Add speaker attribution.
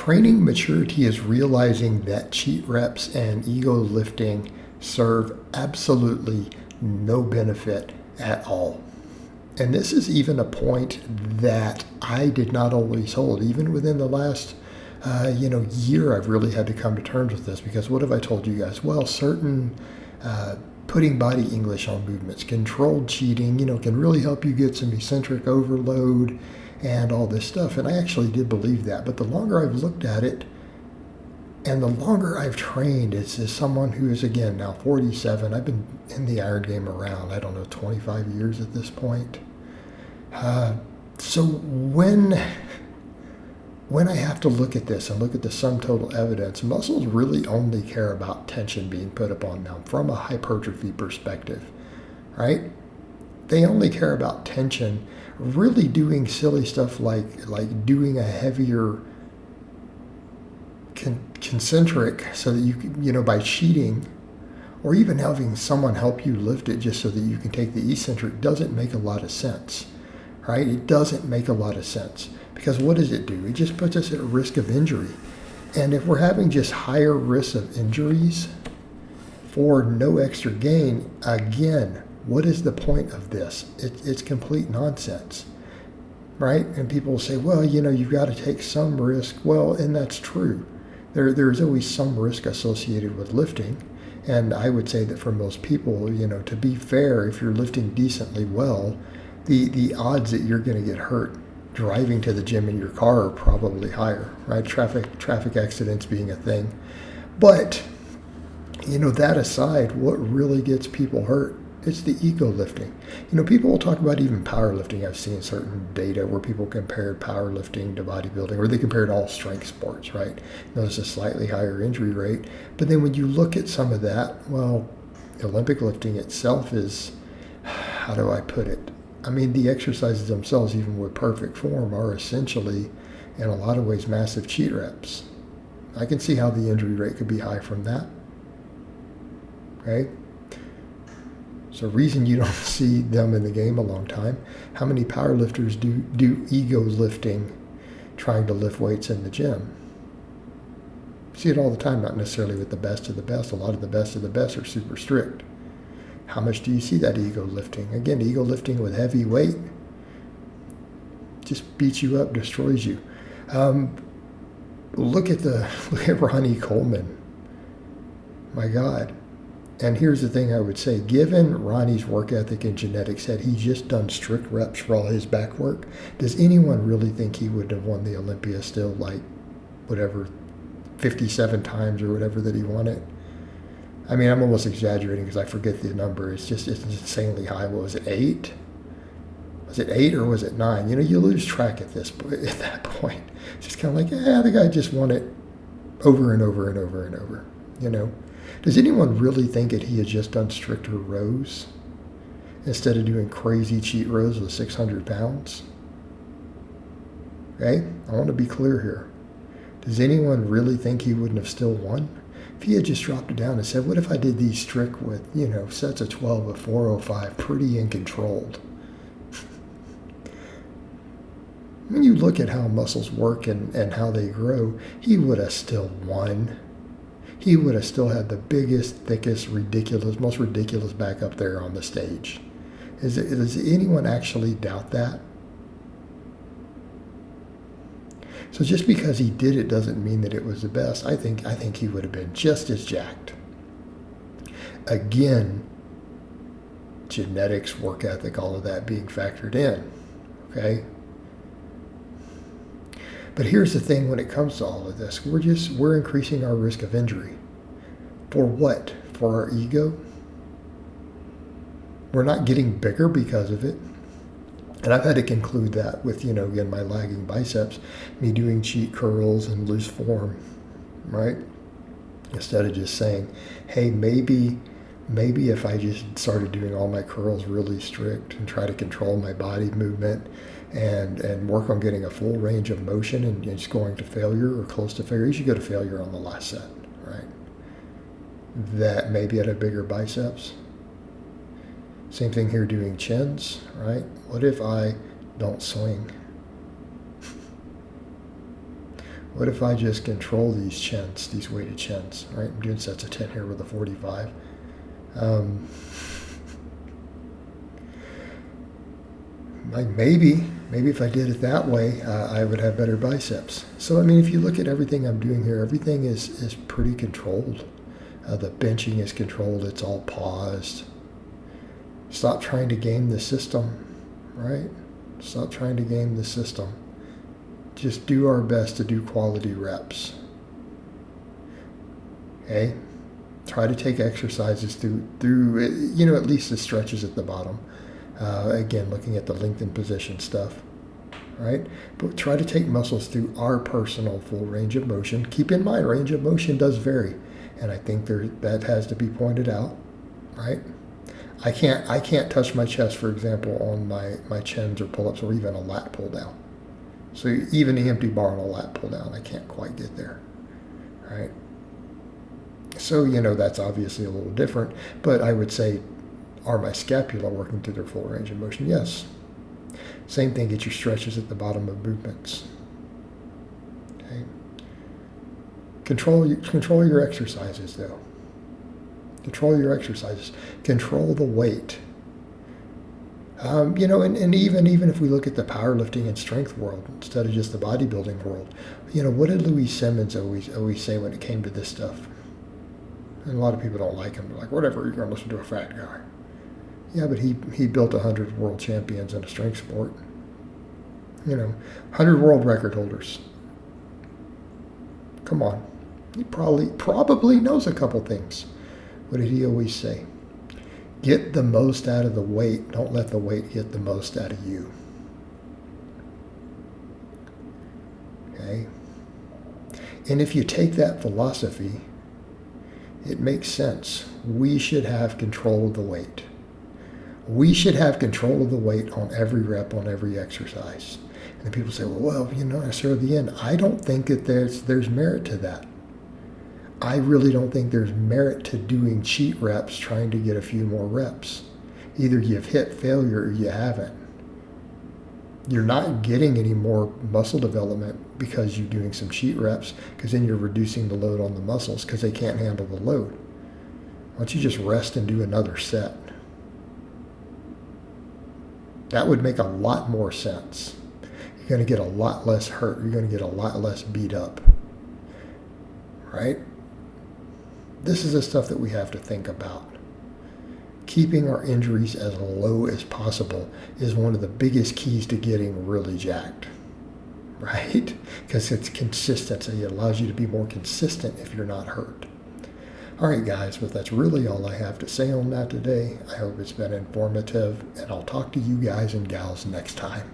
Speaker 1: Training maturity is realizing that cheat reps and ego lifting serve absolutely no benefit at all. And this is even a point that I did not always hold. Even within the last year, I've really had to come to terms with this, because what have I told you guys? Well, certain putting body English on movements, controlled cheating, can really help you get some eccentric overload and all this stuff. And I actually did believe that. But the longer I've looked at it and the longer I've trained, as someone who is, again, now 47, I've been in the iron game around, 25 years at this point. So when I have to look at this and look at the sum total evidence, muscles really only care about tension being put upon them from a hypertrophy perspective, right? They only care about tension, really doing silly stuff like doing a heavier concentric so that you can, by cheating, or even having someone help you lift it just so that you can take the eccentric, doesn't make a lot of sense, right? It doesn't make a lot of sense, because what does it do? It just puts us at risk of injury. And if we're having just higher risks of injuries for no extra gain, again, what is the point of this? It's complete nonsense, right? And people will say, well, you've got to take some risk. Well, and that's true. There's always some risk associated with lifting. And I would say that for most people, to be fair, if you're lifting decently well, the odds that you're going to get hurt driving to the gym in your car are probably higher, right? Traffic accidents being a thing. But, that aside, what really gets people hurt? It's the ego lifting. People will talk about even powerlifting. I've seen certain data where people compared powerlifting to bodybuilding, or they compared all strength sports, right? There's a slightly higher injury rate. But then when you look at some of that, well, Olympic lifting itself is, how do I put it? The exercises themselves, even with perfect form, are essentially, in a lot of ways, massive cheat reps. I can see how the injury rate could be high from that, okay? So reason you don't see them in the game a long time. How many powerlifters do ego lifting, trying to lift weights in the gym? See it all the time, not necessarily with the best of the best. A lot of the best are super strict. How much do you see that ego lifting? Again, ego lifting with heavy weight just beats you up, destroys you. Look at Ronnie Coleman. My God. And here's the thing I would say. Given Ronnie's work ethic and genetics, had he just done strict reps for all his back work, does anyone really think he would have won the Olympia still, 57 times or whatever that he won it? I'm almost exaggerating because I forget the number. It's insanely high. What was it, 8? Was it 8 or was it 9? You lose track at that point. It's just kind of like, the guy just won it over and over and over and over, Does anyone really think that he had just done stricter rows instead of doing crazy cheat rows with 600 pounds? Okay? I want to be clear here. Does anyone really think he wouldn't have still won? If he had just dropped it down and said, what if I did these strict with, sets of 12 of 405, pretty and controlled? When you look at how muscles work and how they grow, he would have still won. He would have still had the biggest, thickest, most ridiculous back up there on the stage. Does anyone actually doubt that? So just because he did it doesn't mean that it was the best. I think he would have been just as jacked. Again, genetics, work ethic, all of that being factored in, okay? But here's the thing when it comes to all of this. We're increasing our risk of injury. For what? For our ego? We're not getting bigger because of it. And I've had to conclude that with, again, my lagging biceps, me doing cheat curls and loose form, right? Instead of just saying, hey, maybe if I just started doing all my curls really strict and try to control my body movement and work on getting a full range of motion and just going to failure or close to failure. You should go to failure on the last set, right? That maybe I'd have bigger biceps. Same thing here doing chins, right? What if I don't swing? What if I just control these chins, these weighted chins, right? I'm doing sets of 10 here with a 45. Like maybe if I did it that way, I would have better biceps. So, I mean, if you look at everything I'm doing here, everything is pretty controlled. The benching is controlled. It's all paused. Stop trying to game the system, right? Stop trying to game the system. Just do our best to do quality reps. Okay? Try to take exercises through at least the stretches at the bottom. Again, looking at the lengthened position stuff, right? But try to take muscles through our personal full range of motion. Keep in mind, range of motion does vary, and I think that has to be pointed out, right? I can't touch my chest, for example, on my chins or pull-ups or even a lat pull down. So even the empty bar on a lat pull down, I can't quite get there, right? So, that's obviously a little different, but I would say, are my scapula working through their full range of motion? Yes. Same thing, get your stretches at the bottom of movements. Okay. Control your exercises, though. Control your exercises. Control the weight. And even if we look at the powerlifting and strength world instead of just the bodybuilding world, what did Louis Simmons always say when it came to this stuff? And a lot of people don't like him. They're like, whatever, you're going to listen to a fat guy. Yeah, but he built 100 world champions in a strength sport. 100 world record holders. Come on. He probably knows a couple things. What did he always say? Get the most out of the weight. Don't let the weight get the most out of you. Okay? And if you take that philosophy, it makes sense. We should have control of the weight. We should have control of the weight on every rep, on every exercise. And people say, well, I serve the end. I don't think that there's merit to that. I really don't think there's merit to doing cheat reps trying to get a few more reps. Either you've hit failure or you haven't. You're not getting any more muscle development because you're doing some cheat reps, because then you're reducing the load on the muscles because they can't handle the load. Why don't you just rest and do another set? That would make a lot more sense. You're going to get a lot less hurt. You're going to get a lot less beat up. Right? This is the stuff that we have to think about. Keeping our injuries as low as possible is one of the biggest keys to getting really jacked. Right? Because it's consistency. It allows you to be more consistent if you're not hurt. All right, guys, but that's really all I have to say on that today. I hope it's been informative, and I'll talk to you guys and gals next time.